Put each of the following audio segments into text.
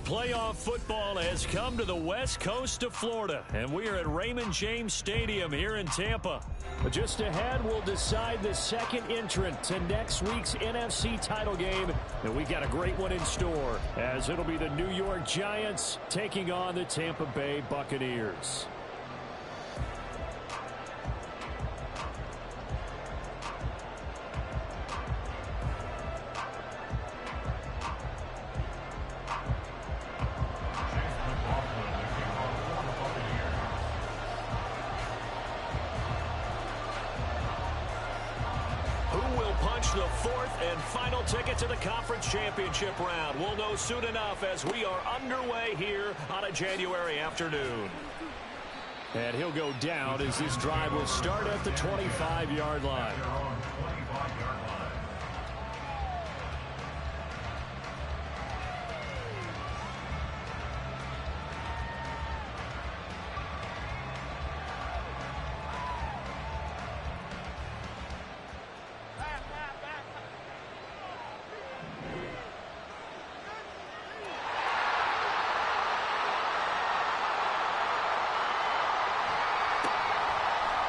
Playoff football has come to the west coast of Florida, and we are at Raymond James Stadium here in Tampa. But just ahead, we'll decide the second entrant to next week's NFC title game, and we got a great one in store, as it'll be the New York Giants taking on the Tampa Bay Buccaneers. The fourth and final ticket to the conference championship round. We'll know soon enough as we are underway here on a January afternoon. And he'll go down as this drive will start at the 25-yard line.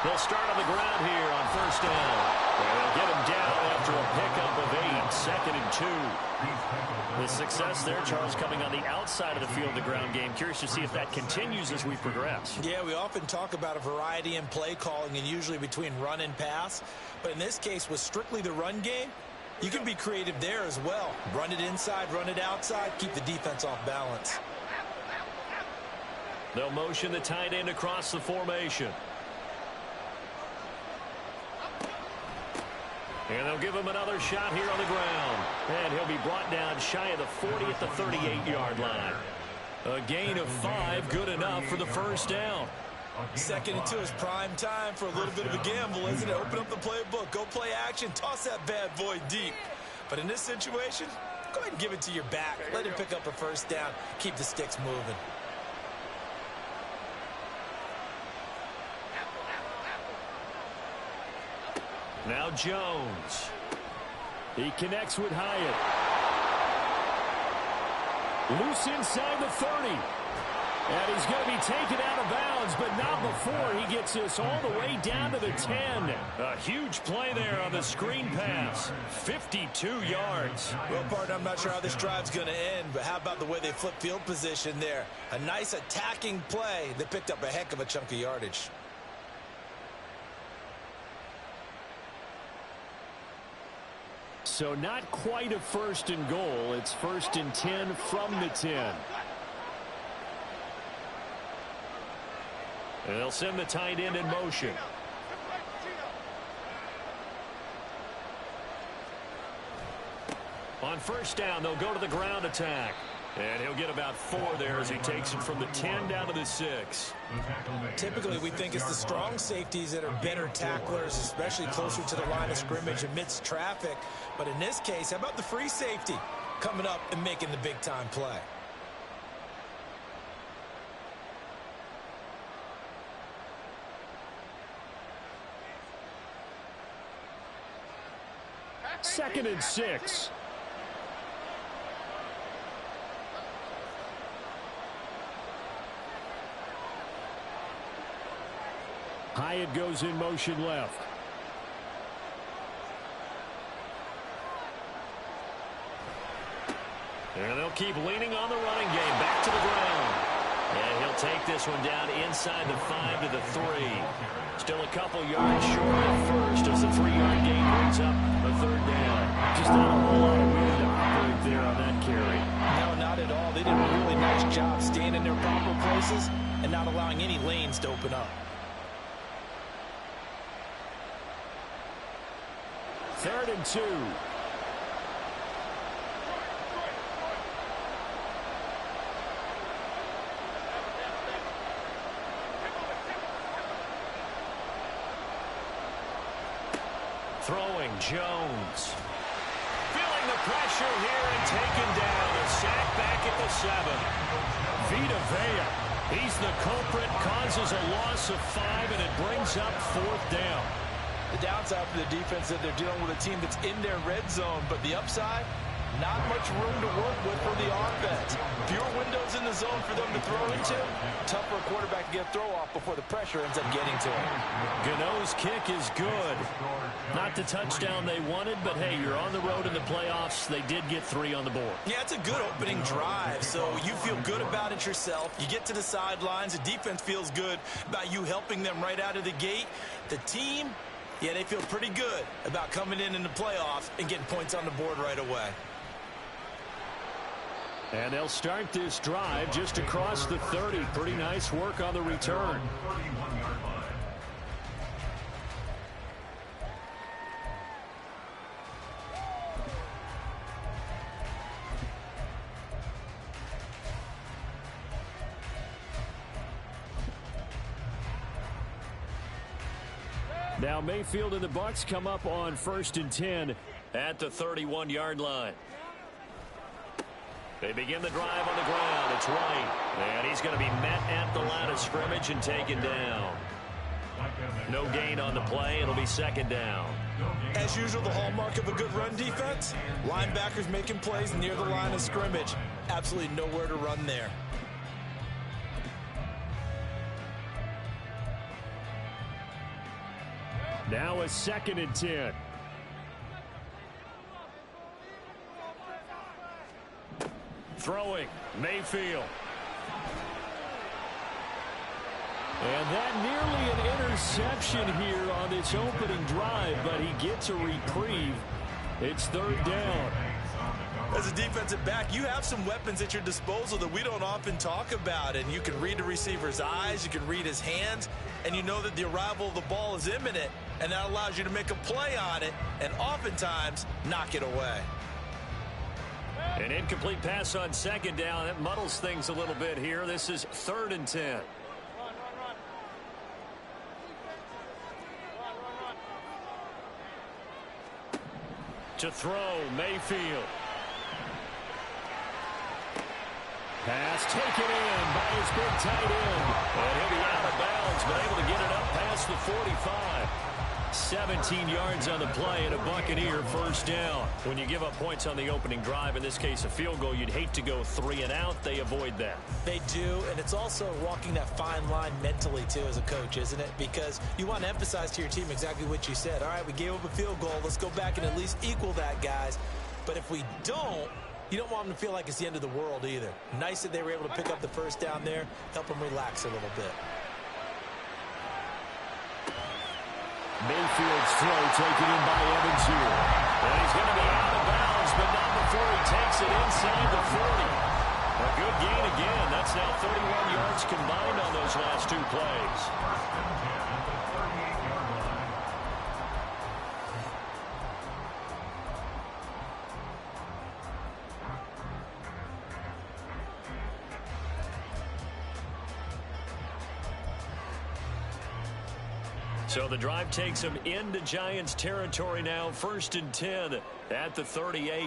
They'll start on the ground here on first down. And they'll get him down after a pickup of 8, second and 2. The success there, Charles, coming on the outside of the field, the ground game. Curious to see if that continues as we progress. Yeah, we often talk about a variety in play calling and usually between run and pass. But in this case, with strictly the run game, you can be creative there as well. Run it inside, run it outside, keep the defense off balance. They'll motion the tight end across the formation. And they'll give him another shot here on the ground. And he'll be brought down shy of the 40 at the 38-yard line. A gain of 5, good enough for the first down. Second and 2 is prime time for a little bit of a gamble, isn't it? Open up the playbook, go play action, toss that bad boy deep. But in this situation, go ahead and give it to your back. Let him pick up a first down, keep the sticks moving. Now Jones. He connects with Hyatt. Loose inside the 30. And he's going to be taken out of bounds, but not before he gets this all the way down to the 10. A huge play there on the screen pass. 52 yards. Well, partner, I'm not sure how this drive's going to end, but how about the way they flip field position there? A nice attacking play that picked up a heck of a chunk of yardage. So not quite a first and goal. It's first and 10 from the 10. And they'll send the tight end in motion. On first down, they'll go to the ground attack. And he'll get about 4 there as he takes it from the 10 down to the 6. Typically, we think it's the strong safeties that are better tacklers, especially closer to the line of scrimmage amidst traffic. But in this case, how about the free safety coming up and making the big-time play? Second and 6. Hyatt goes in motion left. And they'll keep leaning on the running game. Back to the ground. And he'll take this one down inside the 5 to the 3. Still a couple yards short at first as the 3-yard gain brings up a third down. Just not a whole lot of room to operate there on that carry. No, not at all. They did a really nice job staying in their proper places and not allowing any lanes to open up. Third and 2. Throwing Jones. Feeling the pressure here and taken down. A sack back at the 7. Vita Vea. He's the culprit. Causes a loss of 5, and it brings up 4th down. The downside for the defense is that they're dealing with a team that's in their red zone, but the upside, Not much room to work with for the offense. Fewer windows in the zone for them to throw into. Tough for a quarterback to get a throw off before the pressure ends up getting to him. Gano's kick is good. Not the touchdown they wanted, but hey, you're on the road in the playoffs. They did get 3 on the board. Yeah, it's a good opening drive, so you feel good about it yourself. You get to the sidelines. The defense feels good about you helping them right out of the gate. The team, yeah, they feel pretty good about coming in the playoffs and getting points on the board right away. And they'll start this drive just across the 30. Pretty nice work on the return. Now Mayfield and the Bucs come up on 1st and 10 at the 31-yard line. They begin the drive on the ground. It's White. And he's going to be met at the line of scrimmage and taken down. No gain on the play. It'll be 2nd down. As usual, the hallmark of a good run defense, linebackers making plays near the line of scrimmage. Absolutely nowhere to run there. Now a 2nd and 10. Throwing, Mayfield. And that nearly an interception here on this opening drive, but he gets a reprieve. It's 3rd down. As a defensive back, you have some weapons at your disposal that we don't often talk about, and you can read the receiver's eyes, you can read his hands, and you know that the arrival of the ball is imminent, and that allows you to make a play on it and oftentimes knock it away. An incomplete pass on 2nd down. That muddles things a little bit here. This is 3rd and 10. To throw, Mayfield. Pass taken in by his big tight end. And he'll be out of bounds, but able to get it up past the 45. 17 yards on the play and a Buccaneer 1st down. When you give up points on the opening drive, in this case a field goal, you'd hate to go 3 and out. They avoid that. They do, and it's also walking that fine line mentally too as a coach, isn't it? Because you want to emphasize to your team exactly what you said. All right, we gave up a field goal. Let's go back and at least equal that, guys. But if we don't, you don't want them to feel like it's the end of the world either. Nice that they were able to pick up the 1st down there, help them relax a little bit. Mayfield's throw taken in by Evans here. And he's going to be out of bounds, but not before he takes it inside the 40. A good gain again. That's now 31 yards combined on those last 2 plays. So the drive takes them into Giants territory now. 1st and 10 at the 38.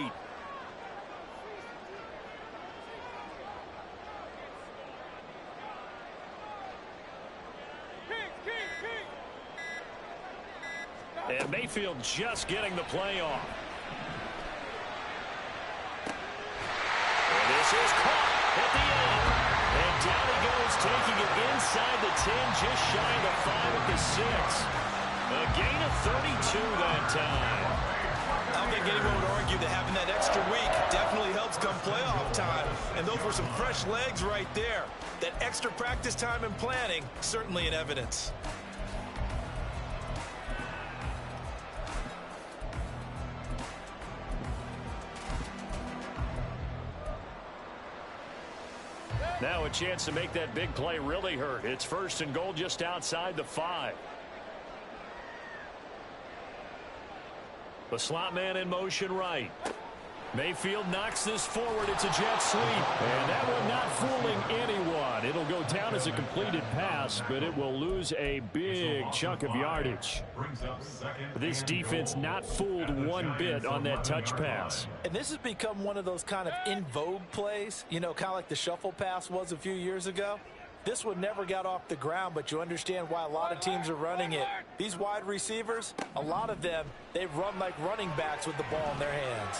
And Mayfield just getting the play off. And this is caught at the end. And down he goes, taking it inside the 10, just shy of the 5 at the 6. A gain of 32 that time. I don't think anyone would argue that having that extra week definitely helps come playoff time. And those were some fresh legs right there. That extra practice time and planning, certainly in evidence. Now a chance to make that big play really hurt. It's 1st and goal just outside the 5. The slot man in motion right. Mayfield knocks this forward. It's a jet sweep. And that one not fooling anyone. It'll go down as a completed pass, but it will lose a big chunk of yardage. This defense not fooled one bit on that touch pass. And this has become one of those kind of in vogue plays, you know, kind of like the shuffle pass was a few years ago. This one never got off the ground, but you understand why a lot of teams are running it. These wide receivers, a lot of them, they run like running backs with the ball in their hands.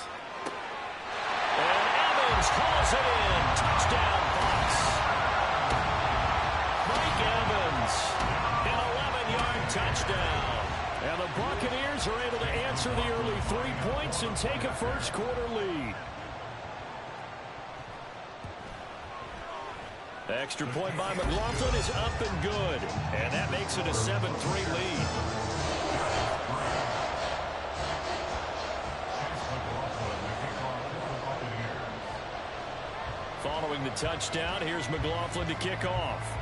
Evans hauls it in. Touchdown, Bucs. Mike Evans, an 11-yard touchdown. And the Buccaneers are able to answer the early 3 points and take a first-quarter lead. The extra point by McLaughlin is up and good. And that makes it a 7-3 lead. Following the touchdown, here's McLaughlin to kick off.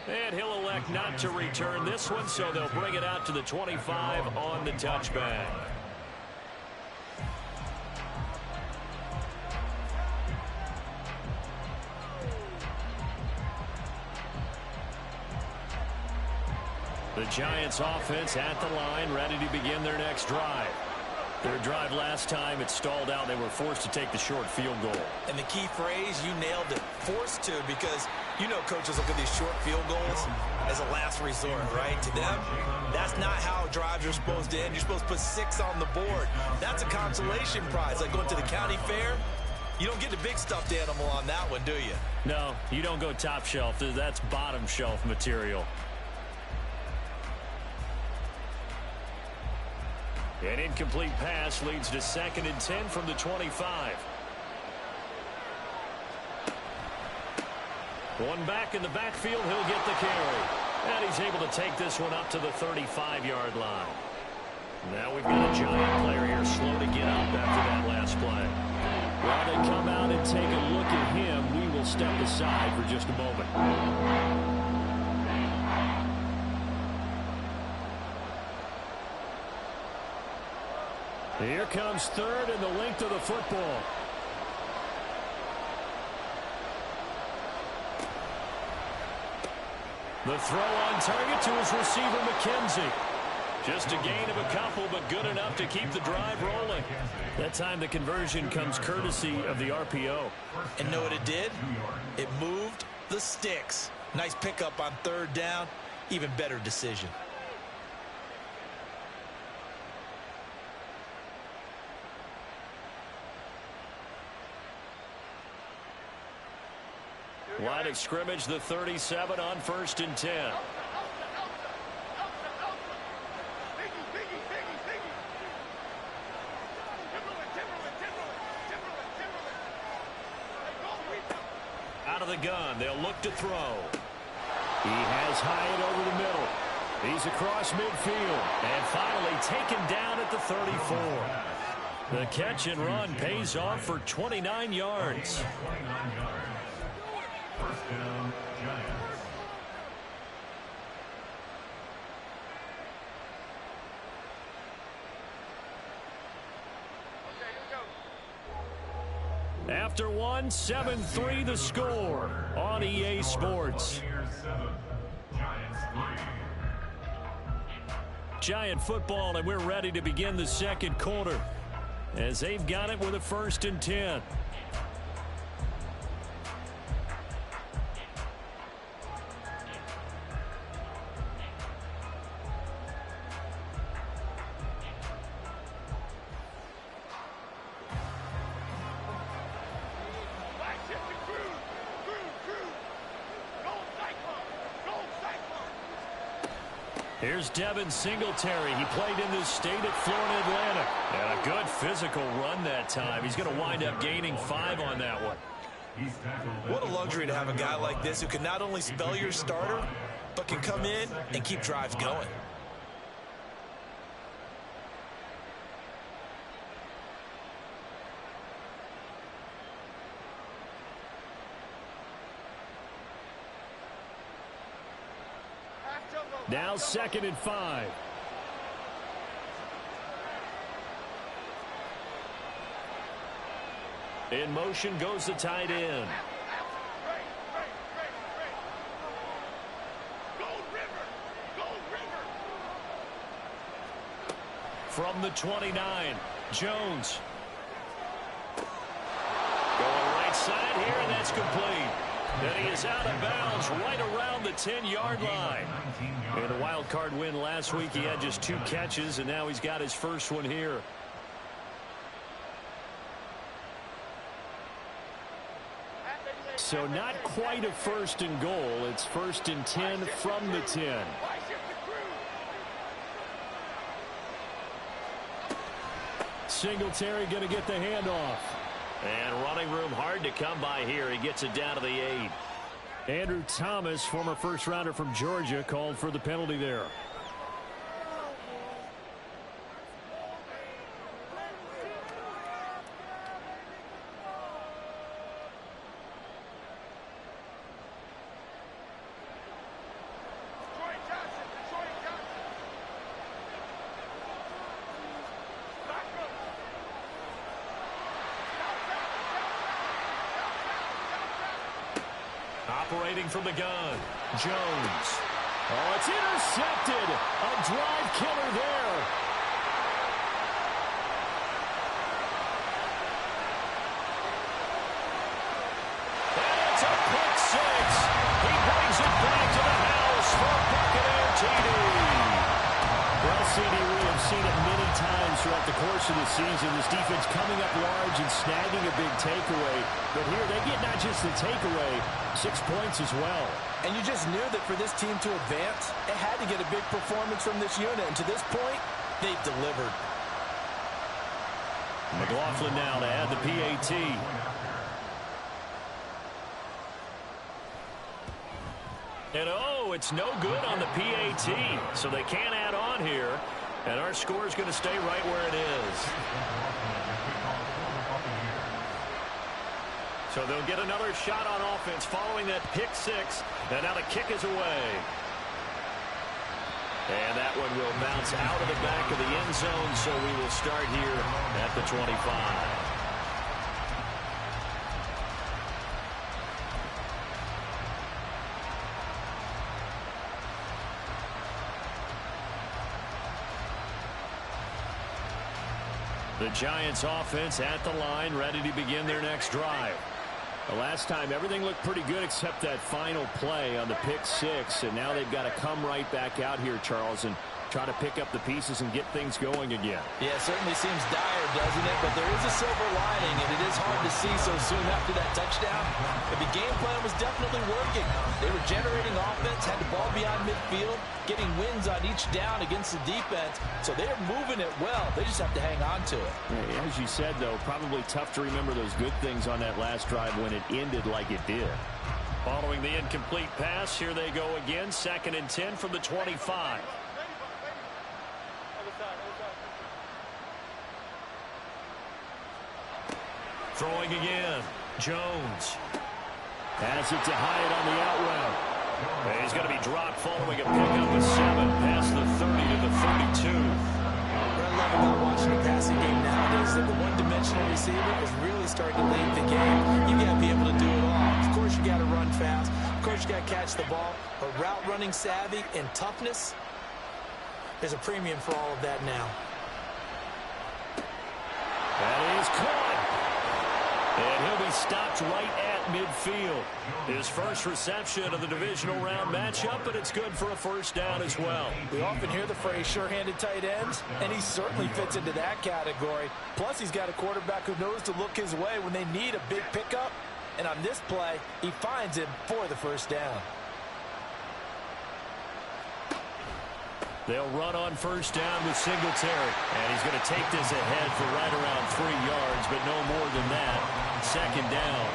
And he'll elect not to return this one, so they'll bring it out to the 25 on the touchback. The Giants offense at the line, ready to begin their next drive. Their drive last time, it stalled out. They were forced to take the short field goal. And the key phrase, you nailed it, forced to, because you know coaches look at these short field goals as a last resort, right? To them, that's not how drives are supposed to end. You're supposed to put 6 on the board. That's a consolation prize, like going to the county fair. You don't get the big stuffed animal on that one, do you? No, you don't go top shelf. That's bottom shelf material. An incomplete pass leads to 2nd and 10 from the 25. One back in the backfield, he'll get the carry. And he's able to take this one up to the 35-yard line. Now we've got a Giant player here slow to get up after that last play. While they come out and take a look at him, we will step aside for just a moment. Here comes 3rd and the length of the football. The throw on target to his receiver, McKenzie. Just a gain of a couple, but good enough to keep the drive rolling. That time the conversion comes courtesy of the RPO. And know what it did? It moved the sticks. Nice pickup on 3rd down. Even better decision. Line of scrimmage, the 37 on 1st and 10. Out of the gun, they'll look to throw. He has Hyatt over the middle. He's across midfield and finally taken down at the 34. The catch and run pays off for 29 yards. First down, Giants. After one, 7-3 the score on EA Sports. Giant football, and we're ready to begin the second quarter as they've got it with a 1st and 10. Here's Devin Singletary. He played in this state at Florida Atlantic. And a good physical run that time. He's going to wind up gaining 5 on that one. What a luxury to have a guy like this who can not only spell your starter, but can come in and keep drives going. Now 2nd and 5. In motion goes the tight end. From the 29, Jones. Going right side here, and that's complete. And he is out of bounds right around the 10-yard line. In a wild card win last week, he had just 2 catches, and now he's got his first one here. So not quite a first and goal. It's 1st and 10 from the 10. Singletary going to get the handoff. And running room hard to come by here. He gets it down to the 8. Andrew Thomas, former first-rounder from Georgia, called for the penalty there. Operating from the gun, Jones. Oh, it's intercepted. A drive killer there. And it's a pick 6. He brings it back to the house for Buccaneer TD. Well, CD, we have seen it many times throughout the course of the season. This defense coming up large and snagging a big takeaway. But here they get not just the takeaway, 6 points as well. And you just knew that for this team to advance, it had to get a big performance from this unit. And to this point, they've delivered. McLaughlin now to add the PAT. And oh, it's no good on the PAT. So they can't add on here. And our score is going to stay right where it is. So they'll get another shot on offense following that pick 6. And now the kick is away. And that one will bounce out of the back of the end zone. So we will start here at the 25. The Giants offense at the line, ready to begin their next drive. The last time, everything looked pretty good except that final play on the pick 6. And now they've got to come right back out here, Charles, and try to pick up the pieces and get things going again. Yeah, it certainly seems dire, doesn't it? But there is a silver lining, and it is hard to see so soon after that touchdown. But the game plan was definitely working. They were generating offense, had the ball beyond midfield, getting wins on each down against the defense. So they're moving it well. They just have to hang on to it. As you said, though, probably tough to remember those good things on that last drive when it ended like it did. Following the incomplete pass, here they go again. 2nd and 10 from the 25. Throwing again. Jones has it to Hyatt on the out route. And he's going to be dropped following a pickup of 7 past the 30 to the 32. What I love about watching a passing game nowadays is that the one-dimensional receiver is really starting to lead the game. You got to be able to do it all. Of course, you got to run fast. Of course, you got to catch the ball. But route running savvy and toughness, there's a premium for all of that now. That is caught. And he'll be stopped right at midfield. His first reception of the divisional round matchup, but it's good for a first down as well. We often hear the phrase sure-handed tight ends, and he certainly fits into that category. Plus, he's got a quarterback who knows to look his way when they need a big pickup. And on this play, he finds him for the first down. They'll run on first down with Singletary. And he's going to take this ahead for right around 3 yards, but no more than that. 2nd down.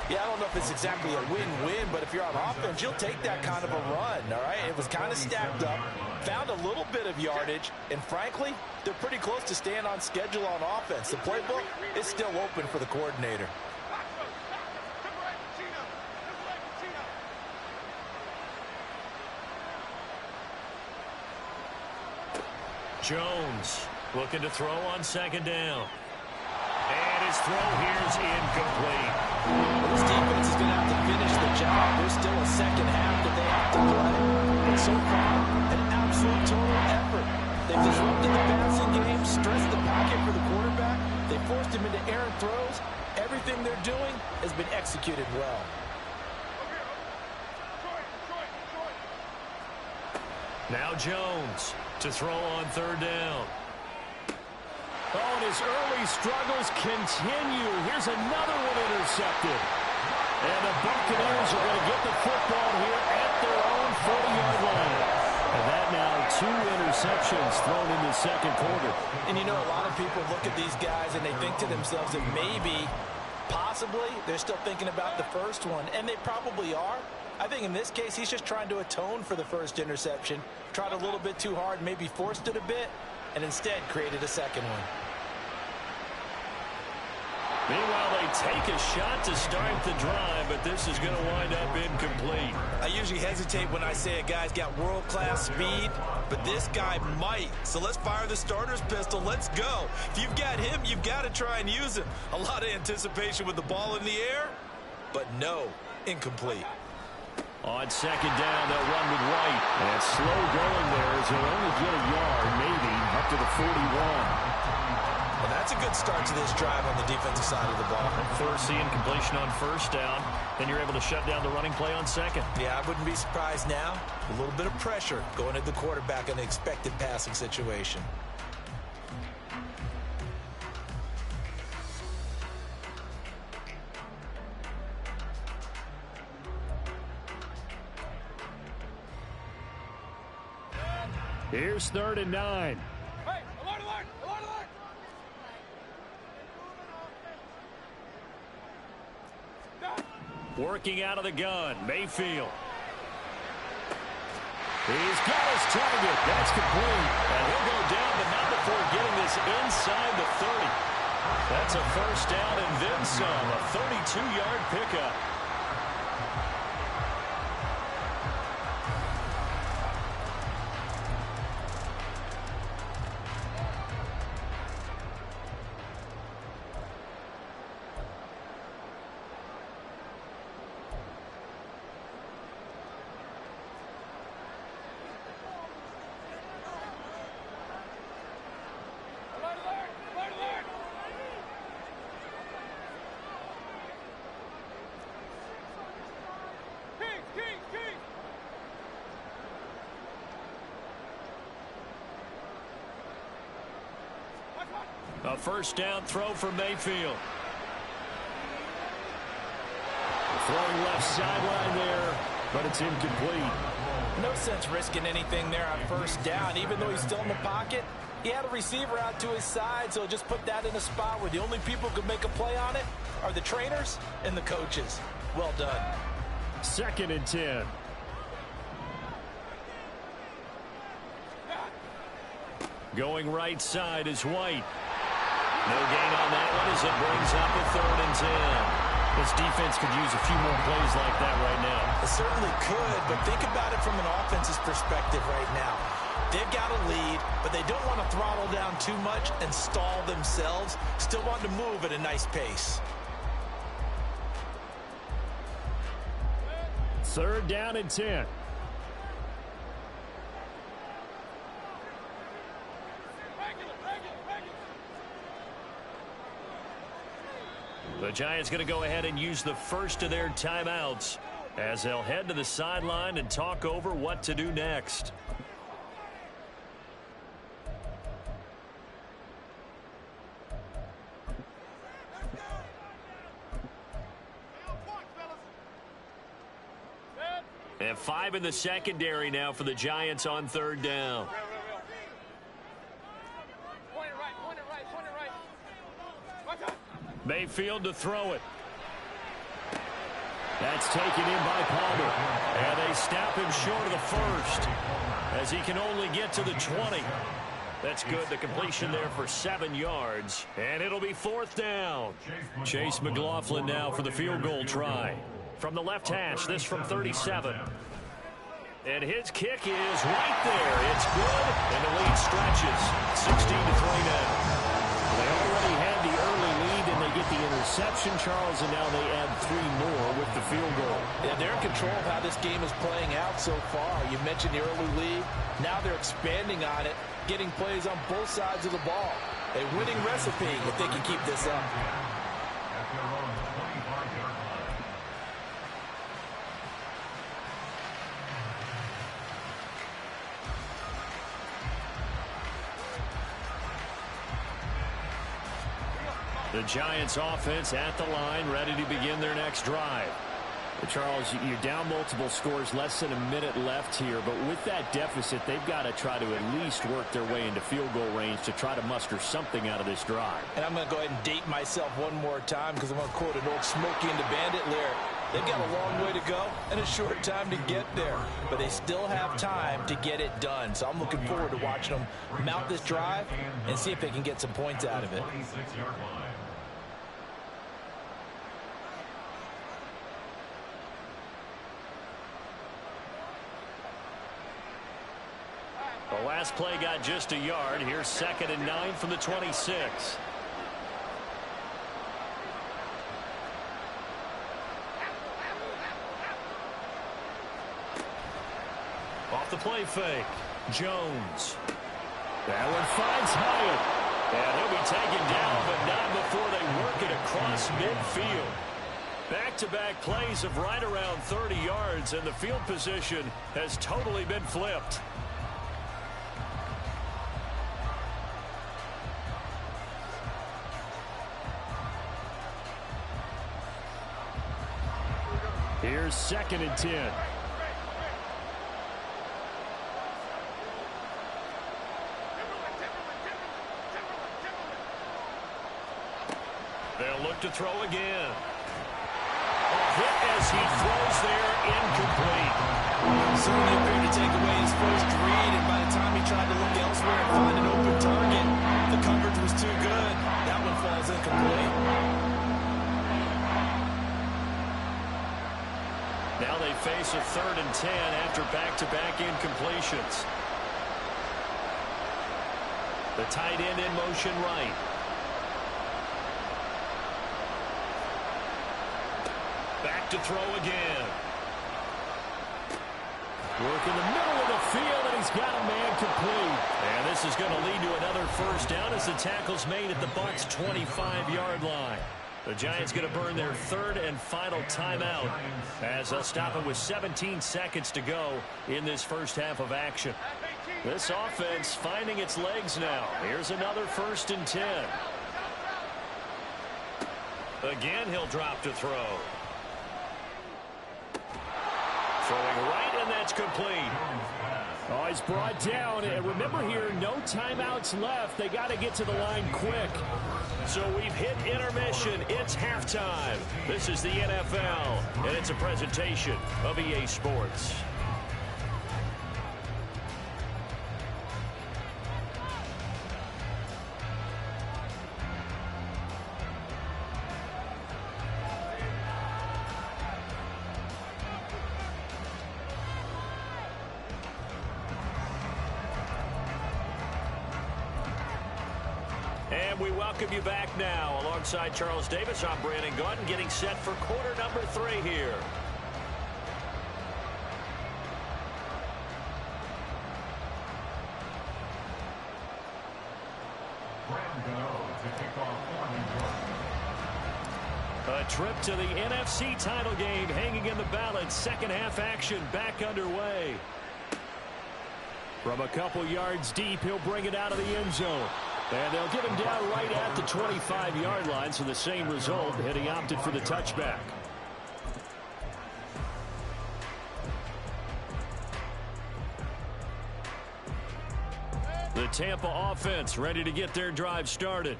Yeah, I don't know if it's exactly a win-win, but if you're on offense, you'll take that kind of a run, all right? It was kind of stacked up, found a little bit of yardage, and frankly, they're pretty close to staying on schedule on offense. The playbook is still open for the coordinator. Jones looking to throw on 2nd down. And his throw here is incomplete. This defense is going to have to finish the job. There's still a second half that they have to play. But so far, an absolute total effort. They've disrupted the passing game, stressed the pocket for the quarterback. They forced him into errant throws. Everything they're doing has been executed well. Now Jones to throw on third down. Oh, and his early struggles continue. Here's another one intercepted. And the Buccaneers are going to get the football here at their own 40-yard line. And that now 2 interceptions thrown in the second quarter. And you know, a lot of people look at these guys and they think to themselves that maybe, possibly, they're still thinking about the first one. And they probably are. I think in this case, he's just trying to atone for the first interception. Tried a little bit too hard, maybe forced it a bit, and instead created a second one. Meanwhile, they take a shot to start the drive, but this is going to wind up incomplete. I usually hesitate when I say a guy's got world-class speed, but this guy might. So let's fire the starter's pistol. Let's go. If you've got him, you've got to try and use him. A lot of anticipation with the ball in the air, but no, incomplete. On second down, they'll run with White. And it's slow going there as he'll only get a yard, maybe, up to the 41. Well, that's a good start to this drive on the defensive side of the ball. Forcing completion on first down. Then you're able to shut down the running play on second. Yeah, I wouldn't be surprised now. A little bit of pressure going at the quarterback in an expected passing situation. Here's 3rd and 9. Hey, alert, alert, alert, alert. Working out of the gun, Mayfield. He's got his target. That's complete. And he'll go down, but not before getting this inside the 30. That's a first down and then some. A 32-yard pickup. A first down throw for Mayfield. Throwing left sideline there, but it's incomplete. No sense risking anything there on first down. Even though he's still in the pocket, he had a receiver out to his side, so just put that in a spot where the only people who could make a play on it are the trainers and the coaches. Well done. 2nd and 10. Going right side is White. No gain on that one as it brings up a 3rd and 10. This defense could use a few more plays like that right now. It certainly could, but think about it from an offense's perspective right now. They've got a lead, but they don't want to throttle down too much and stall themselves. Still want to move at a nice pace. 3rd down and 10. The Giants going to go ahead and use the first of their timeouts as they'll head to the sideline and talk over what to do next. And 5 in the secondary now for the Giants on 3rd down. Mayfield to throw it. That's taken in by Palmer. And they snap him short of the first as he can only get to the 20. That's good. The completion there for 7 yards. And it'll be 4th down. Chase McLaughlin now for the field goal try. From the left hash, this from 37. And his kick is right there. It's good. And the lead stretches. 16-3 now. They already had the early lead, and they get the interception, Charles, and now they add 3 more with the field goal. Yeah, they're in control of how this game is playing out so far. You mentioned the early lead. Now they're expanding on it, getting plays on both sides of the ball. A winning recipe if they can keep this up. The Giants offense at the line, ready to begin their next drive. Charles, you're down multiple scores, less than a minute left here, but with that deficit, they've got to try to at least work their way into field goal range to try to muster something out of this drive. And I'm going to go ahead and date myself one more time because I'm going to quote an old Smokey and the Bandit lyric. They've got a long way to go and a short time to get there, but they still have time to get it done. So I'm looking forward to watching them mount this drive and see if they can get some points out of it. The last play got just a yard. Here's 2nd and 9 from the 26. Off the play fake. Jones. That one finds Hyatt. And he'll be taken down, but not before they work it across midfield. Back-to-back plays of right around 30 yards, and the field position has totally been flipped. Here's 2nd and 10. They'll look to throw again. A hit as he throws there, incomplete. Certainly appeared to take away his first read, and by the time he tried to look elsewhere and find an open target, the coverage was too good. That one falls incomplete. Now they face a 3rd and 10 after back-to-back incompletions. The tight end in motion right. Back to throw again. Work in the middle of the field, and he's got a man complete. And this is going to lead to another first down as the tackle's made at the Bucs' 25-yard line. The Giants going to burn their 3rd and final timeout as they'll stop it with 17 seconds to go in this first half of action. This offense finding its legs now. Here's another 1st and 10. Again, he'll drop to throw. Throwing right, and that's complete. Oh, he's brought down. And remember here, no timeouts left. They got to get to the line quick. So we've hit intermission. It's halftime. This is the NFL, and it's a presentation of EA Sports. And we welcome you back now. Alongside Charles Davis, I'm Brandon Gaudin, getting set for quarter number 3 here. A trip to the NFC title game hanging in the balance. Second half action back underway. From a couple yards deep, he'll bring it out of the end zone. And they'll get him down right at the 25-yard line, so the same result, and he opted for the touchback. The Tampa offense ready to get their drive started.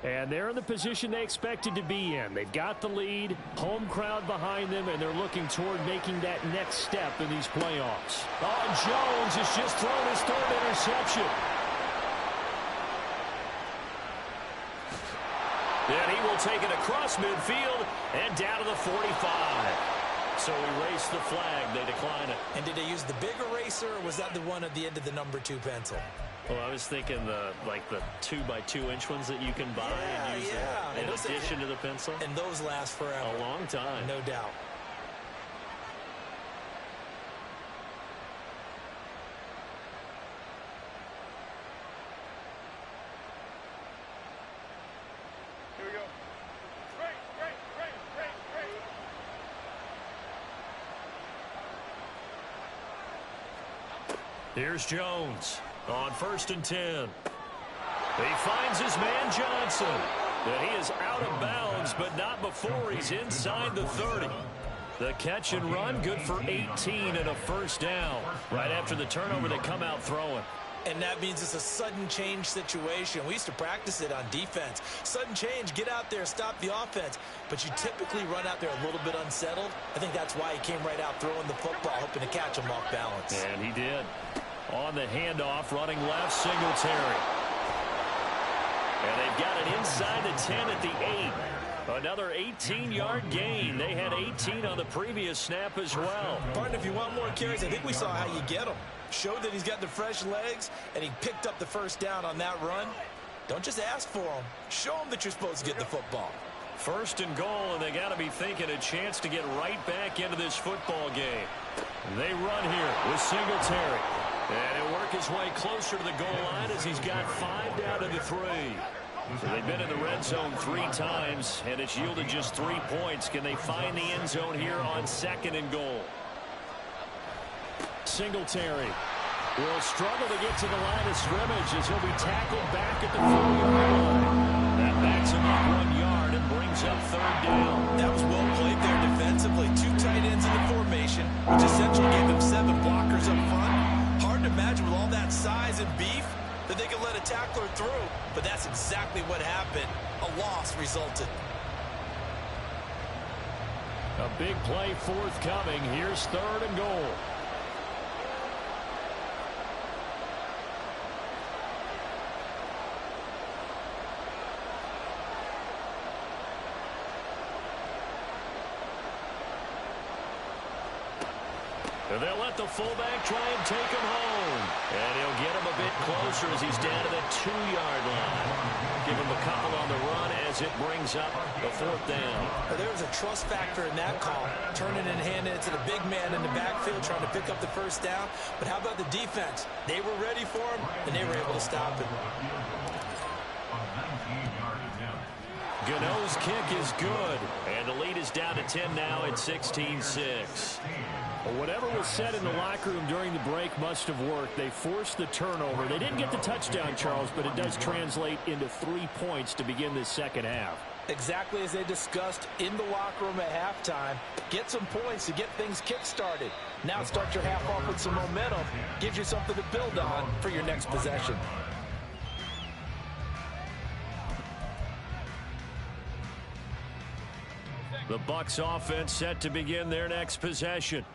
And they're in the position they expected to be in. They've got the lead, home crowd behind them, and they're looking toward making that next step in these playoffs. Oh, Jones has just thrown his 3rd interception. And he will take it across midfield and down to the 45. So erase the flag. They decline it. And did they use the big eraser, or was that the one at the end of the number 2 pencil? Well, I was thinking the 2x2-inch ones that you can buy and use in addition to the pencil. And those last forever. A long time. No doubt. Here we go. Great. Here's Jones on 1st and 10. He finds his man Johnson. And he is out of bounds, but not before he's inside the 30. The catch and run, good for 18 and a first down. Right after the turnover, they come out throwing. And that means it's a sudden change situation. We used to practice it on defense. Sudden change, get out there, stop the offense. But you typically run out there a little bit unsettled. I think that's why he came right out throwing the football, hoping to catch him off balance. And he did. On the handoff, running left, Singletary. And they've got it inside the 10 at the 8. Another 18-yard gain. They had 18 on the previous snap as well. Pardon, if you want more carries, I think we saw how you get them. Showed that he's got the fresh legs, and he picked up the first down on that run. Don't just ask for him. Show him that you're supposed to get the football. First and goal, and they got to be thinking a chance to get right back into this football game. They run here with Singletary. And he'll work his way closer to the goal line as he's got 5 down to the 3. So they've been in the red zone 3 times, and it's yielded just 3 points. Can they find the end zone here on 2nd and goal? Singletary will struggle to get to the line of scrimmage as he'll be tackled back at the 4-yard line. That backs him up 1 yard and brings up 3rd down. That was well played there defensively. 2 tight ends in the formation, which essentially gave them 7 blockers up front. Hard to imagine with all that size and beef that they could let a tackler through, but that's exactly what happened. A loss resulted. A big play forthcoming. Here's 3rd and goal. And they'll let the fullback try and take him home. And he'll get him a bit closer as he's down to the 2-yard line. Give him a couple on the run as it brings up the 4th down. There was a trust factor in that call. Turning and handing it to the big man in the backfield, trying to pick up the first down. But how about the defense? They were ready for him, and they were able to stop him. Gano's kick is good. And the lead is down to 10 now at 16-6. Whatever was said in the locker room during the break must have worked. They forced the turnover. They didn't get the touchdown, Charles, but it does translate into 3 points to begin this second half. Exactly as they discussed in the locker room at halftime. Get some points to get things kick-started. Now start your half off with some momentum. Gives you something to build on for your next possession. The Bucs offense set to begin their next possession.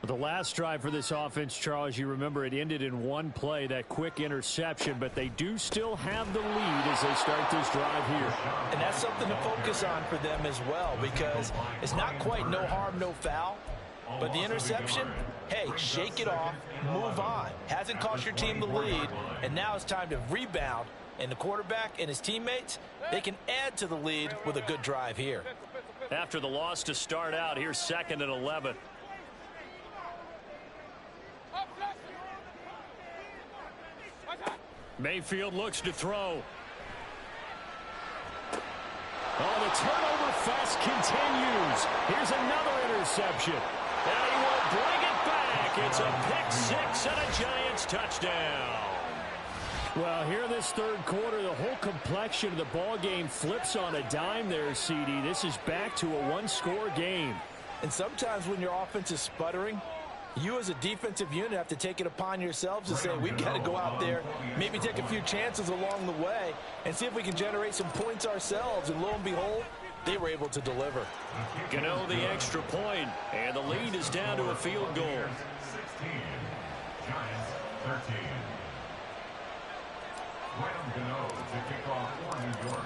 The last drive for this offense, Charles, you remember it ended in 1 play, that quick interception, but they do still have the lead as they start this drive here. And that's something to focus on for them as well, because it's not quite no harm, no foul. But the interception, hey, shake it off, move on. Hasn't cost your team the lead, and now it's time to rebound. And the quarterback and his teammates, they can add to the lead with a good drive here. After the loss to start out, here's 2nd and 11. Mayfield looks to throw. Oh, the turnover fest continues. Here's another interception. And he will bring it back. It's a pick-6 and a Giants touchdown. Well, here this 3rd quarter, the whole complexion of the ball game flips on a dime there, CD. This is back to a 1-score game. And sometimes when your offense is sputtering, you as a defensive unit have to take it upon yourselves to say, we've got to go out there, maybe take a few chances along the way, and see if we can generate some points ourselves. And lo and behold, they were able to deliver. Gano the extra point, and the lead is down to a field goal. 16, Giants 13.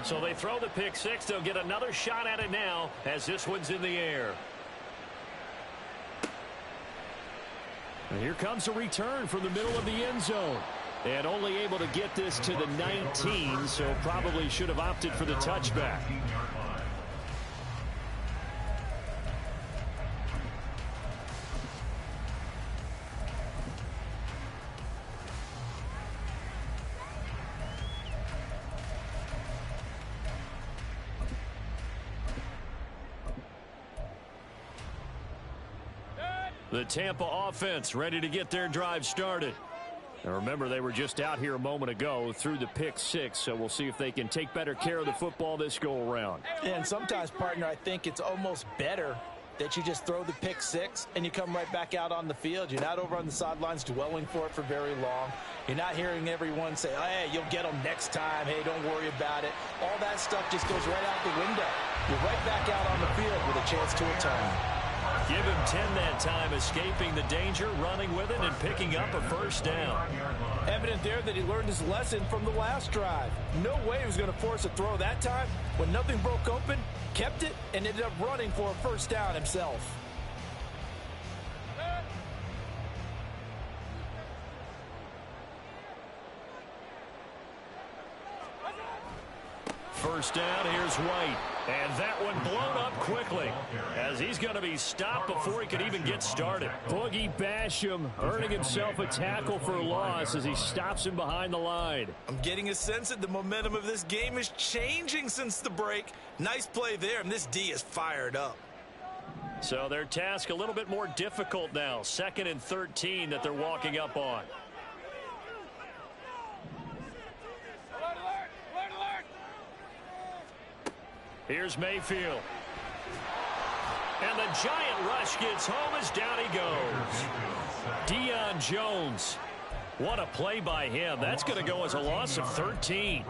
So they throw the pick-6. They'll get another shot at it now as this one's in the air. And here comes a return from the middle of the end zone. And only able to get this to the 19, so probably should have opted for the touchback. The Tampa offense ready to get their drive started. And remember, they were just out here a moment ago through the pick six, so we'll see if they can take better care of the football this go-around. And sometimes, partner, I think it's almost better that you just throw the pick six and you come right back out on the field. You're not over on the sidelines dwelling for it for very long. You're not hearing everyone say, hey, you'll get them next time. Hey, don't worry about it. All that stuff just goes right out the window. You're right back out on the field with a chance to atone. Give him 10 that time, escaping the danger, running with it, and picking up a first down. Evident there that he learned his lesson from the last drive. No way he was going to force a throw that time. When nothing broke open, kept it, and ended up running for a first down himself. First down, here's White. And that one blown up quickly as he's going to be stopped before he could even get started. Boogie Basham earning himself a tackle for a loss as he stops him behind the line. I'm getting a sense that the momentum of this game is changing since the break. Nice play there, and this D is fired up. So their task a little bit more difficult now. 2nd and 13 that they're walking up on. Here's Mayfield. And the giant rush gets home as down he goes. Deion Jones. What a play by him. That's going to go as a loss of 13.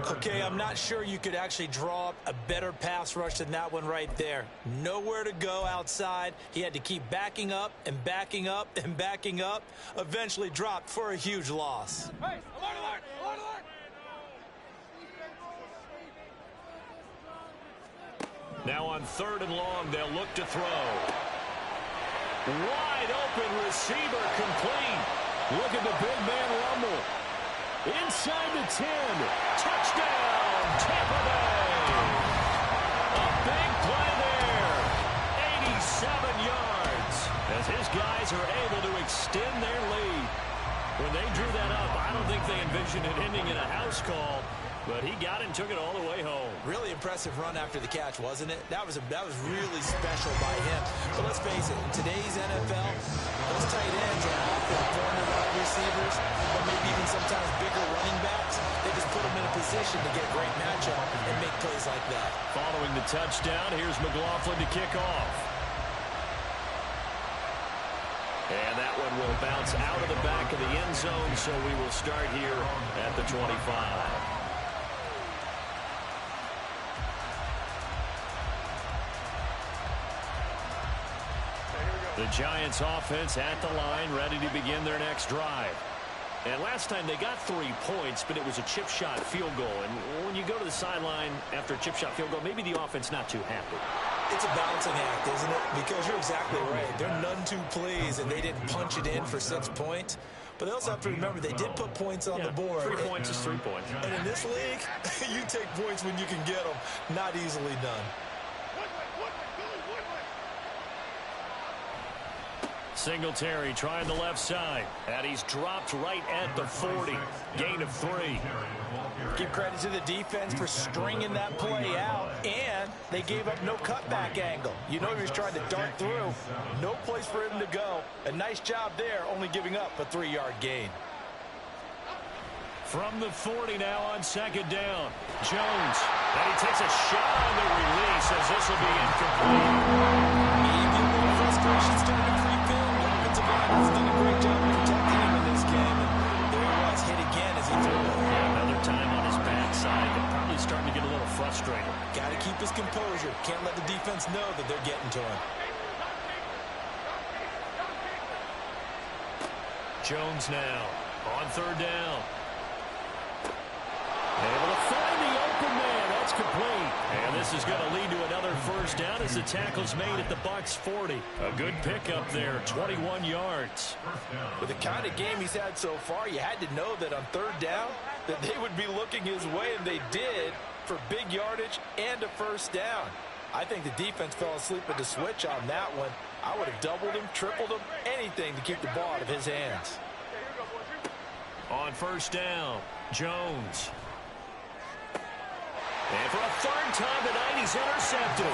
Okay, I'm not sure you could actually draw up a better pass rush than that one right there. Nowhere to go outside. He had to keep backing up and backing up and backing up. Eventually dropped for a huge loss. Hey, alert, alert, alert, alert. Now on 3rd and long, they'll look to throw. Wide open receiver complete. Look at the big man rumble. Inside the 10. Touchdown, Tampa Bay. A big play there. 87 yards. As his guys are able to extend their lead. When they drew that up, I don't think they envisioned it ending in a house call. But he got it and took it all the way home. Really impressive run after the catch, wasn't it? That was really special by him. But let's face it, in today's NFL, those tight ends are often corner wide receivers, or maybe even sometimes bigger running backs. They just put them in a position to get great matchup and make plays like that. Following the touchdown, here's McLaughlin to kick off. And that one will bounce out of the back of the end zone, so we will start here at the 25. The Giants offense at the line, ready to begin their next drive. And last time they got 3 points, but it was a chip shot field goal. And when you go to the sideline after a chip shot field goal, maybe the offense not too happy. It's a balancing act, isn't it? Because you're exactly right. They're none too pleased, and they didn't punch it in for 6 points. But they also have to remember they did put points on the board. 3 points is 3 points. And in this league, you take points when you can get them. Not easily done. Singletary trying the left side. And he's dropped right at the 40. Gain of 3. Give credit to the defense for stringing that play out. And they gave up no cutback angle. You know he was trying to dart through. No place for him to go. A nice job there, only giving up a 3-yard gain. From the 40 now on 2nd down. Jones. And he takes a shot on the release as this will be incomplete. Maybe a little frustration starting to creep in. The offensive line has done a great job of protecting him in this game. And there he was, hit again as he threw it. Yeah, another time on his backside. They're probably starting to get a little frustrated. Got to keep his composure. Can't let the defense know that they're getting to him. Jones now on 3rd down. Able to find the open man. That's complete. And this is going to lead to another first down as the tackle's made at the Bucs 40. A good pickup there, 21 yards. With the kind of game he's had so far, you had to know that on 3rd down that they would be looking his way, and they did, for big yardage and a first down. I think the defense fell asleep at the switch on that one. I would have doubled him, tripled him, anything to keep the ball out of his hands. On 1st down, Jones. And for a 3rd time tonight, he's intercepted.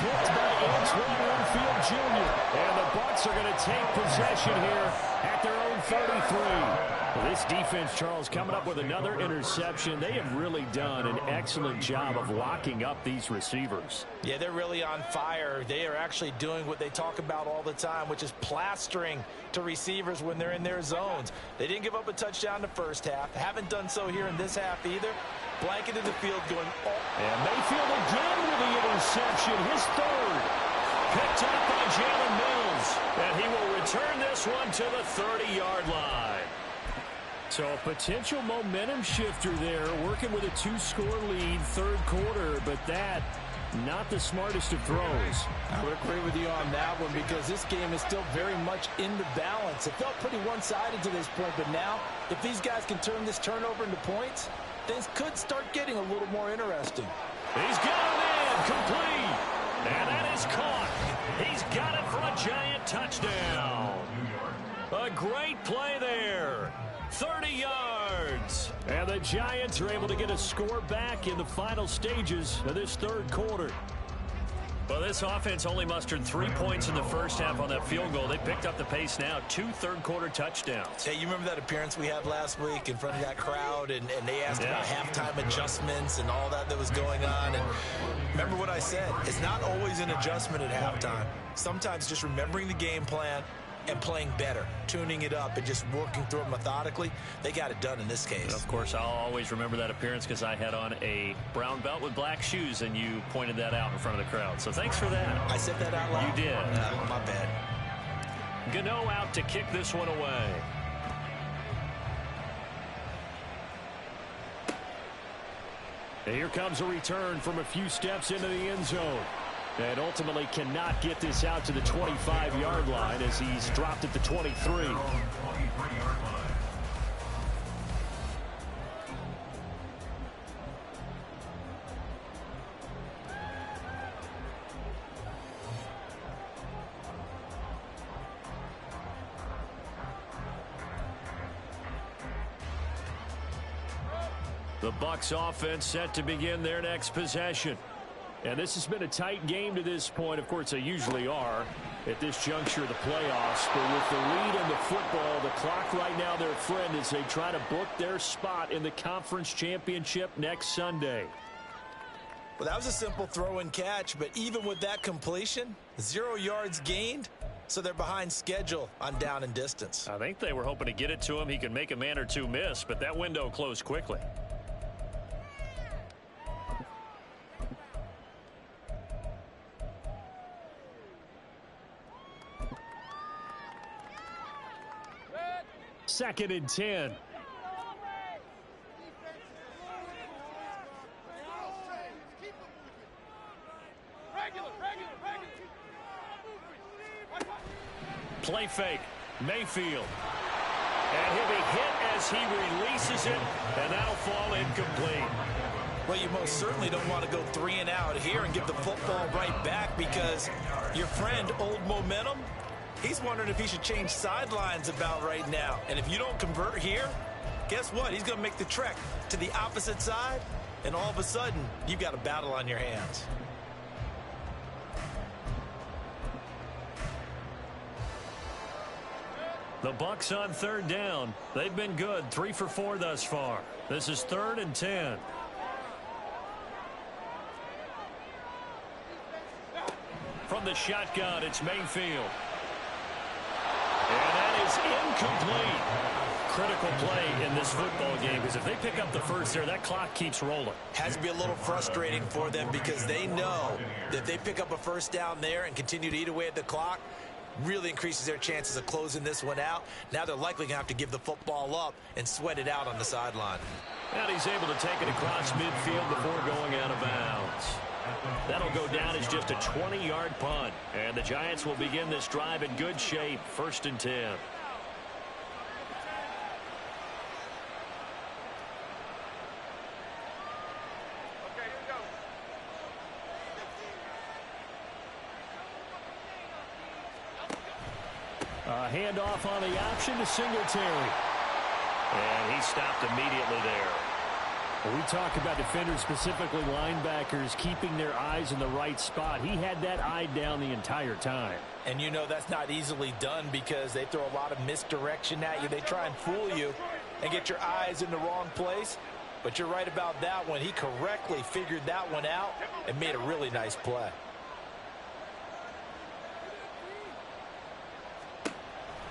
picked by Antoine Winfield Jr. And the Bucs are going to take possession here at their own 33. Well, this defense, Charles, coming up with another interception. They have really done an excellent job of locking up these receivers. Yeah, they're really on fire. They are actually doing what they talk about all the time, which is plastering to receivers when they're in their zones. They didn't give up a touchdown in the first half. Haven't done so here in this half either. Blanketed the field going all. And Mayfield again with the interception, his third. Picked up by Jalen Mills. And he will return this one to the 30-yard line. So a potential momentum shifter there, working with a 2-score lead, third quarter, but that not the smartest of throws. I would agree with you on that one because this game is still very much in the balance. It felt pretty one-sided to this point, but now if these guys can turn this turnover into points, things could start getting a little more interesting. He's got him in, complete, and that is caught. He's got it for a giant touchdown. A great play there. 30 yards. And the Giants are able to get a score back in the final stages of this third quarter. Well, this offense only mustered 3 points in the first half on that field goal. They picked up the pace now. 2 third-quarter touchdowns. Hey, you remember that appearance we had last week in front of that crowd, and they asked about halftime adjustments and all that was going on. And remember what I said. It's not always an adjustment at halftime. Sometimes just remembering the game plan and playing better, tuning it up and just working through it methodically. They got it done in this case. Of course, I'll always remember that appearance because I had on a brown belt with black shoes, and you pointed that out in front of the crowd. So thanks for that. I said that out loud? You did. My bad. Gano out to kick this one away. And here comes a return from a few steps into the end zone. And ultimately cannot get this out to the 25-yard line as he's dropped at the 23. The Bucs offense set to begin their next possession. And this has been a tight game to this point. Of course, they usually are at this juncture of the playoffs. But with the lead in the football, the clock right now, their friend, as they try to book their spot in the conference championship next Sunday. Well, that was a simple throw and catch, but even with that completion, 0 yards gained, so they're behind schedule on down and distance. I think they were hoping to get it to him. He could make a man or two miss, but that window closed quickly. Second and 10. Play fake. Mayfield. And he'll be hit as he releases it, and that'll fall incomplete. Well, you most certainly don't want to go 3 and out here and give the football right back because your friend, Old Momentum, he's wondering if he should change sidelines about right now. And if you don't convert here, guess what? He's going to make the trek to the opposite side, and all of a sudden, you've got a battle on your hands. The Bucs on third down. They've been good, 3 for 4 thus far. This is 3rd and 10. From the shotgun, it's Mayfield. And that is incomplete. Critical play in this football game because if they pick up the first there, that clock keeps rolling. Has to be a little frustrating for them because they know that if they pick up a first down there and continue to eat away at the clock, really increases their chances of closing this one out. Now they're likely going to have to give the football up and sweat it out on the sideline. And he's able to take it across midfield before going out of bounds. That'll go down as just a 20-yard punt. And the Giants will begin this drive in good shape. 1st and 10. A handoff on the option to Singletary. And he stopped immediately there. When we talk about defenders, specifically linebackers, keeping their eyes in the right spot, he had that eye down the entire time. And you know that's not easily done because they throw a lot of misdirection at you. They try and fool you and get your eyes in the wrong place. But you're right about that one. He correctly figured that one out and made a really nice play.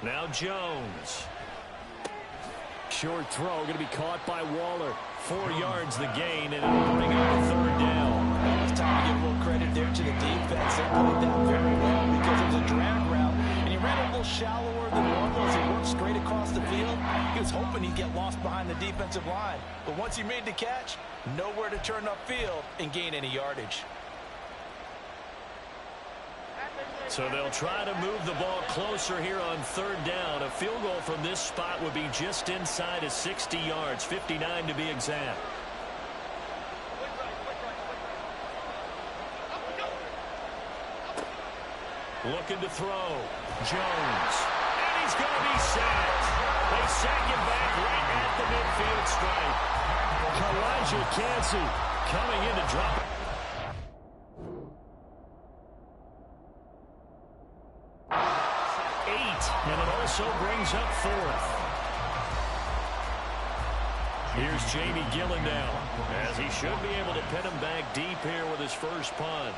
Now Jones. Short throw, going to be caught by Waller. 4 yards the gain, and it'll bring up a 3rd down. It's time to give a little credit there to the defense. They played that very well because it was a drag route, and he ran a little shallower than normal as he worked straight across the field. He was hoping he'd get lost behind the defensive line, but once he made the catch, nowhere to turn upfield and gain any yardage. So they'll try to move the ball closer here on 3rd down. A field goal from this spot would be just inside of 60 yards, 59 to be exact. Looking to throw. Jones. And he's going to be sacked. They sack him back right at the midfield stripe. Kalijah Kancey coming in to drop it. And it also brings up 4th. Here's Jamie Gillendown, as he should be able to pin him back deep here with his first punt.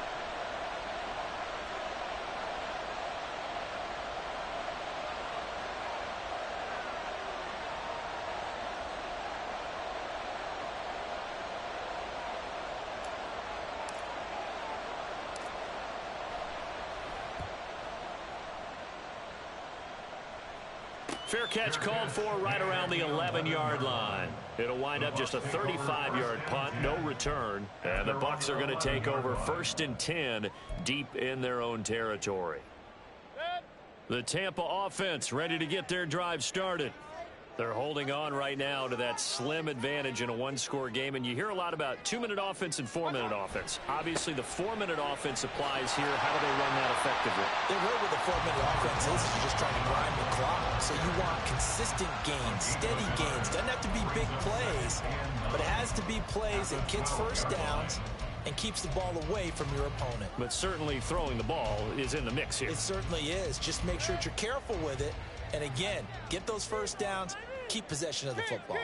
Fair catch called for right around the 11-yard line. It'll wind up just a 35-yard punt, no return. And the Bucs are going to take over 1st and 10 deep in their own territory. The Tampa offense ready to get their drive started. They're holding on right now to that slim advantage in a 1-score game. And you hear a lot about 2-minute offense and 4-minute offense. Obviously, the 4-minute offense applies here. How do they run that effectively? They really with the 4-minute offense is you're just trying to grind the clock. So you want consistent gains, steady gains. Doesn't have to be big plays, but it has to be plays that gets first downs and keeps the ball away from your opponent. But certainly throwing the ball is in the mix here. It certainly is. Just make sure that you're careful with it. And again, get those first downs, keep possession of the football.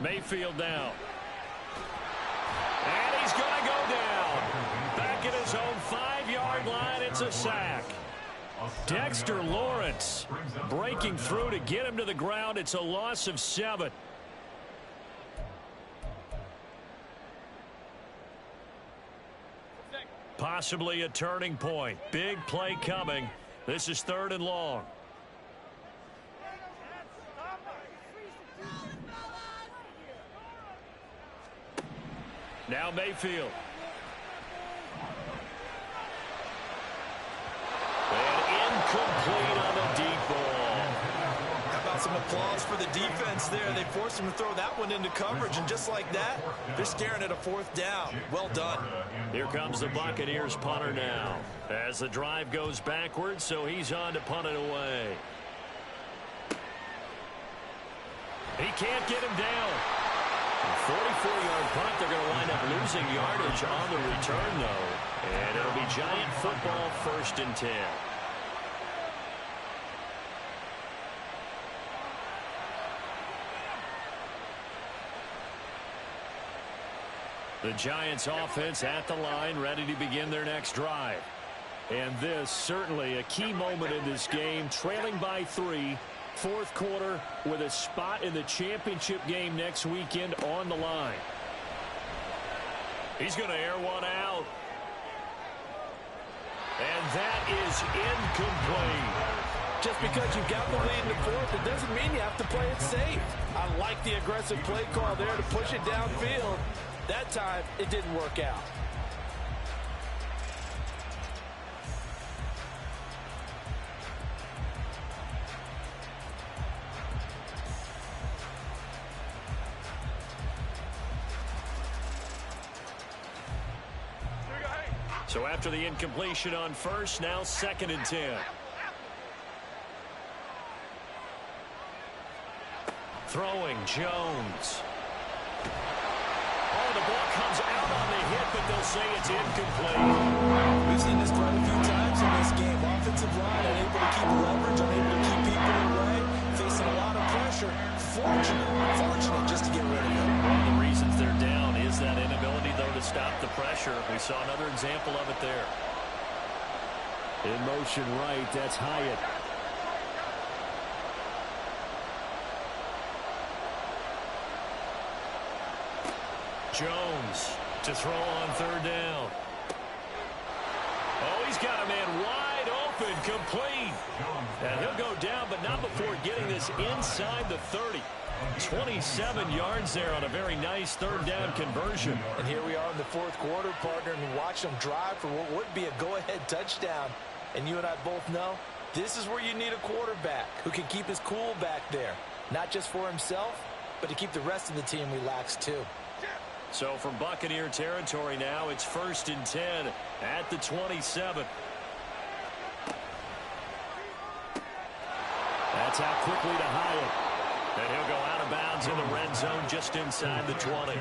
Mayfield down. And he's going to go down. Back at his own 5-yard line, it's a sack. Dexter Lawrence breaking through to get him to the ground. It's a loss of 7. Possibly a turning point. Big play coming. This is 3rd and long. Now Mayfield. And incomplete on the deep ball. How about some applause for the defense there? They forced him to throw that one into coverage, and just like that, they're staring at a 4th down. Well done. Here comes the Buccaneers punter now. As the drive goes backwards, so he's on to punt it away. He can't get him down. 44-yard punt. They're going to wind up losing yardage on the return, though. And it'll be Giant football, 1st and 10. The Giants offense at the line, ready to begin their next drive. And this certainly a key moment in this game, trailing by 3, 4th quarter, with a spot in the championship game next weekend on the line. He's going to air one out. And that is incomplete. Just because you've got the lead in the 4th, it doesn't mean you have to play it safe. I like the aggressive play call there to push it downfield. That time, it didn't work out. So after the incompletion on 1st, now 2nd and 10. Throwing, Jones. Oh, the ball comes out on the hit, but they'll say it's incomplete. We've seen this quite a few times in this game. Offensive line unable to keep leverage, unable to keep people away, facing a lot of pressure. Fortunate just to get rid of it. One of the reasons they're down is that inability, though, to stop the pressure. We saw another example of it there. In motion right, that's Hyatt. Jones to throw on third down. Oh, he's got a man wide open, complete. And he'll go down, but not before getting this inside the 30. 27 yards there on a very nice third down conversion. And here we are in the fourth quarter, partner, and watch them drive for what would be a go-ahead touchdown. And you and I both know this is where you need a quarterback who can keep his cool back there. Not just for himself, but to keep the rest of the team relaxed too. So from Buccaneer territory now, it's 1st and 10 at the 27. That's out quickly to Hyatt. And he'll go out of bounds in the red zone just inside the 20.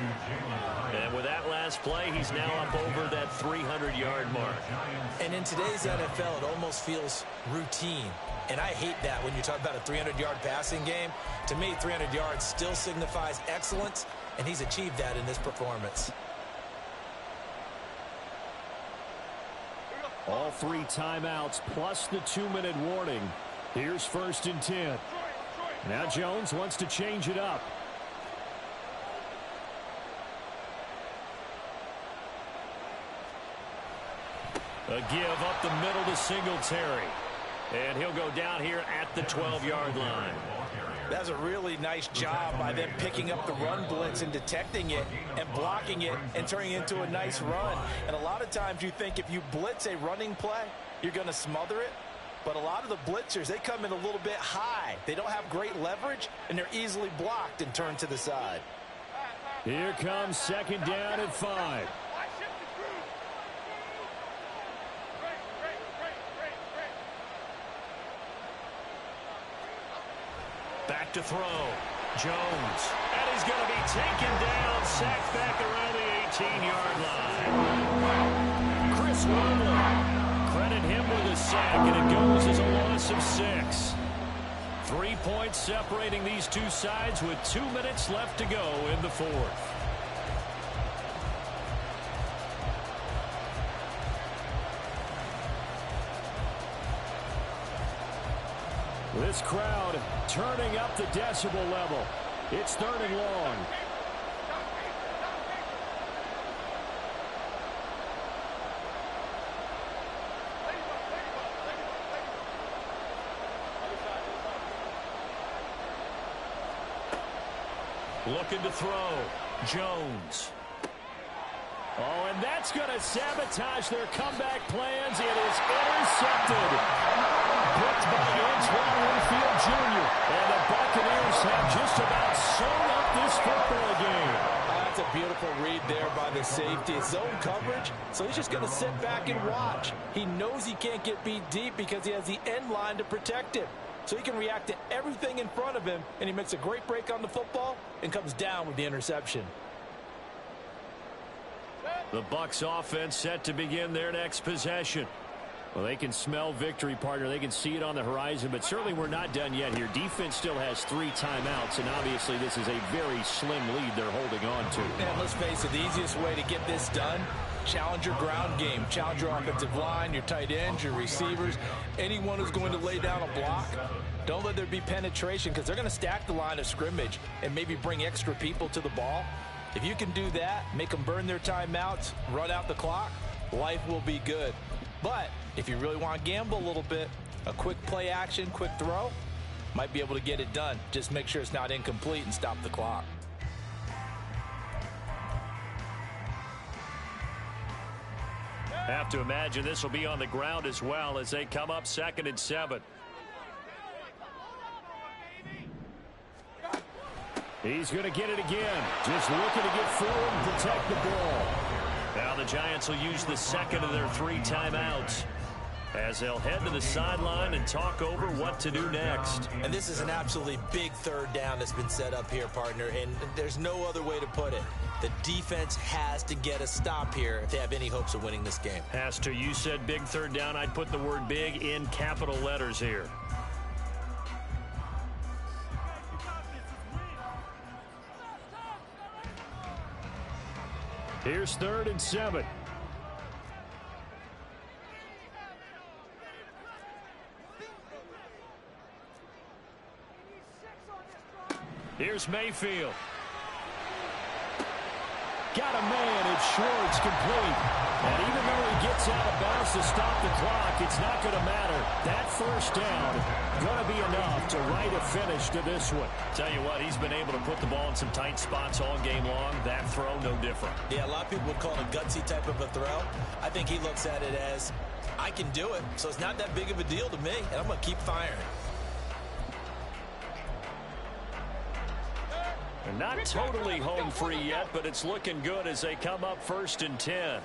And with that last play, he's now up over that 300-yard mark. And in today's NFL, it almost feels routine. And I hate that when you talk about a 300-yard passing game. To me, 300 yards still signifies excellence, and he's achieved that in this performance. All 3 timeouts plus the 2-minute warning. Here's 1st and 10. Now Jones wants to change it up. A give up the middle to Singletary. And he'll go down here at the 12-yard line. That's a really nice job by them picking up the run blitz and detecting it and blocking it and turning it into a nice run. And a lot of times you think if you blitz a running play, you're going to smother it. But a lot of the blitzers, they come in a little bit high. They don't have great leverage, and they're easily blocked and turned to the side. Here comes 2nd down and 5. Back to throw. Jones. And he's going to be taken down, sacked back around the 18-yard line. Chris Wormley. Credit him with a sack, and it goes as a loss of 6. 3 points separating these two sides with 2 minutes left to go in the fourth. This crowd turning up the decibel level. It's 3rd and long. Looking to throw. Jones. Oh, and that's going to sabotage their comeback plans. It is intercepted. Picked by Antoine Winfield Jr. And the Buccaneers have just about sewn up this football game. That's a beautiful read there by the safety. It's zone coverage, so he's just going to sit back and watch. He knows he can't get beat deep because he has the end line to protect him. So he can react to everything in front of him, and he makes a great break on the football and comes down with the interception. The Bucs offense set to begin their next possession. Well, they can smell victory, partner. They can see it on the horizon, but certainly we're not done yet here. Defense still has 3 timeouts, and obviously this is a very slim lead they're holding on to. And let's face it, the easiest way to get this done, challenge your ground game. Challenge your offensive line, your tight ends, your receivers, anyone who's going to lay down a block. Don't let there be penetration because they're going to stack the line of scrimmage and maybe bring extra people to the ball. If you can do that, make them burn their timeouts, run out the clock, life will be good. But if you really want to gamble a little bit, a quick play action, quick throw, might be able to get it done. Just make sure it's not incomplete and stop the clock. Have to imagine this will be on the ground as well as they come up 2nd and 7. He's going to get it again. Just looking to get forward and protect the ball. Now the Giants will use the 2nd of their 3 timeouts. as they'll head to the sideline and talk over what to do next. And this is an absolutely big third down that's been set up here, partner, and there's no other way to put it. The defense has to get a stop here if they have any hopes of winning this game. Has to. You said big third down. I'd put the word big in capital letters here. Here's 3rd and 7. Here's Mayfield. Got a man. It's short. It's complete. And even though he gets out of bounds to stop the clock, it's not going to matter. That first down going to be enough to write a finish to this one. Tell you what, he's been able to put the ball in some tight spots all game long. That throw, no different. Yeah, a lot of people would call it a gutsy type of a throw. I think he looks at it as, I can do it, so it's not that big of a deal to me, and I'm going to keep firing. And not totally home free yet, but it's looking good as they come up 1st and 10.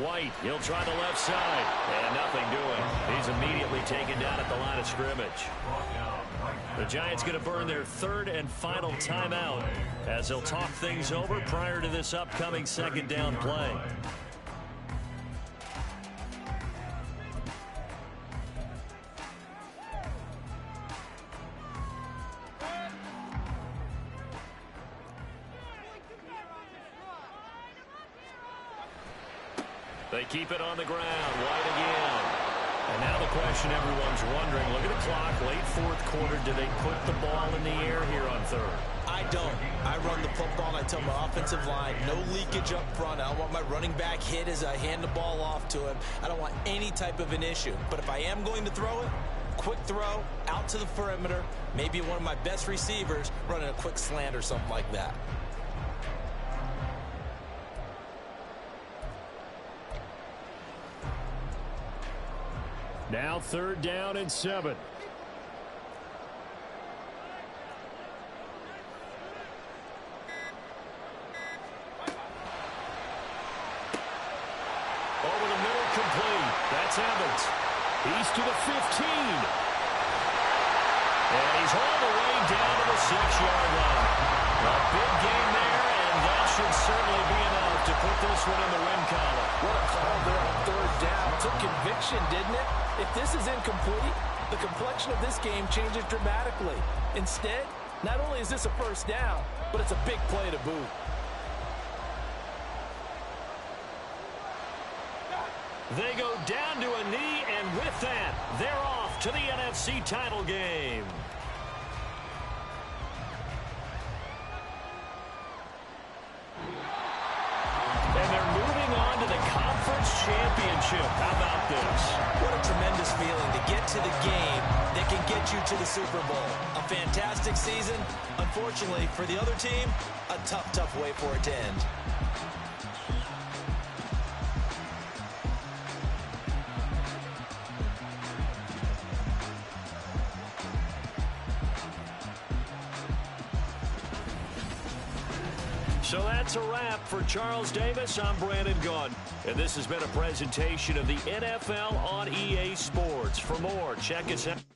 White, he'll try the left side. And nothing doing. He's immediately taken down at the line of scrimmage. The Giants going to burn their 3rd and final timeout as they'll talk things over prior to this upcoming 2nd down play. They keep it on the ground. White again. And now the question everyone's wondering, look at the clock, late 4th quarter. Do they put the ball in the air here on 3rd? I don't. I run the football, and I tell my offensive line, no leakage up front. I don't want my running back hit as I hand the ball off to him. I don't want any type of an issue. But if I am going to throw it, quick throw, out to the perimeter, maybe one of my best receivers running a quick slant or something like that. Now 3rd down and 7. Over the middle, complete. That's Evans. He's to the 15. And he's all the way down to the 6-yard line. A big game there, and that should certainly be enough to put this one in the win column. What a call there on 3rd down. Took conviction, didn't it? If this is incomplete, the complexion of this game changes dramatically. Instead, not only is this a 1st down, but it's a big play to boot. They go down to a knee, and with that, they're off to the NFC title game. And they're moving on to the conference championship. How about this? What a tremendous feeling to get to the game that can get you to the Super Bowl. A fantastic season. Unfortunately, for the other team, a tough, tough way for it to end. So that's a wrap for Charles Davis. I'm Brandon Gunn. And this has been a presentation of the NFL on EA Sports. For more, check us out.